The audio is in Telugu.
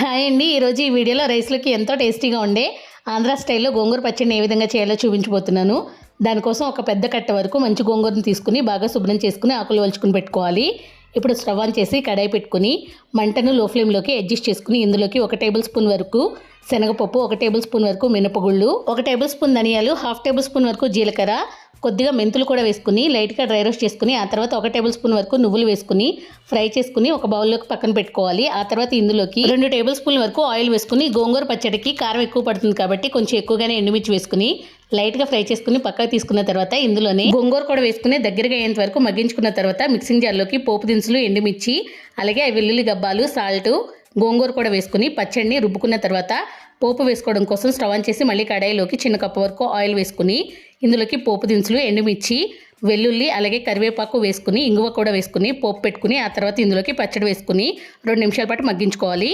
హాయ్ అండి. ఈరోజు ఈ వీడియోలో రైస్లోకి ఎంతో టేస్టీగా ఉండే ఆంధ్ర స్టైల్లో గోంగూర పచ్చడిని ఏ విధంగా చేయాలో చూపించబోతున్నాను. దానికోసం ఒక పెద్ద కట్ట వరకు మంచి గోంగూరను తీసుకుని బాగా శుభ్రం చేసుకుని ఆకులు వలుచుకుని పెట్టుకోవాలి. ఇప్పుడు స్టవ్ ఆన్ చేసి కడాయి పెట్టుకుని మంటను లో ఫ్లేమ్లోకి అడ్జస్ట్ చేసుకుని ఇందులోకి 1 టేబుల్ స్పూన్ వరకు శనగపప్పు, 1 టేబుల్ స్పూన్ వరకు మినపగుళ్ళు, 1 టేబుల్ స్పూన్ ధనియాలు, 1/2 టేబుల్ స్పూన్ వరకు జీలకర్ర, కొద్దిగా మెంతులు కూడా వేసుకుని లైట్గా డ్రై రోస్ట్ చేసుకుని ఆ తర్వాత 1 టేబుల్ స్పూన్ వరకు నువ్వులు వేసుకుని ఫ్రై చేసుకుని ఒక బౌల్లోకి పక్కన పెట్టుకోవాలి. ఆ తర్వాత ఇందులోకి 2 టేబుల్ స్పూన్ వరకు ఆయిల్ వేసుకుని గోంగూర పచ్చడికి కారం ఎక్కువ పడుతుంది కాబట్టి కొంచెం ఎక్కువగానే ఎండుమిర్చి వేసుకుని లైట్గా ఫ్రై చేసుకుని పక్కకు తీసుకున్న తర్వాత ఇందులోనే గోంగూర కూడా వేసుకుని దగ్గరగా అయ్యేంత వరకు మగ్గించుకున్న తర్వాత మిక్సింగ్ జార్లోకి పోపు దినుసులు, ఎండుమిర్చి, అలాగే వెల్లుల్లి గబ్బాలు, సాల్ట్, గోంగూర కూడా వేసుకుని పచ్చడిని రుబ్బుకున్న తర్వాత పోపు వేసుకోవడం కోసం స్టవ్ ఆన్ చేసి మళ్ళీ కడాయిలోకి చిన్న కప్పు వరకు ఆయిల్ వేసుకుని ఇందులోకి పోపు దినుసులు, ఎండుమిర్చి, వెల్లుల్లి, అలాగే కరివేపాకు వేసుకుని ఇంగువ కూడా వేసుకుని పోపు పెట్టుకుని ఆ తర్వాత ఇందులోకి పచ్చడి వేసుకుని 2 నిమిషాల పాటు మగ్గించుకోవాలి.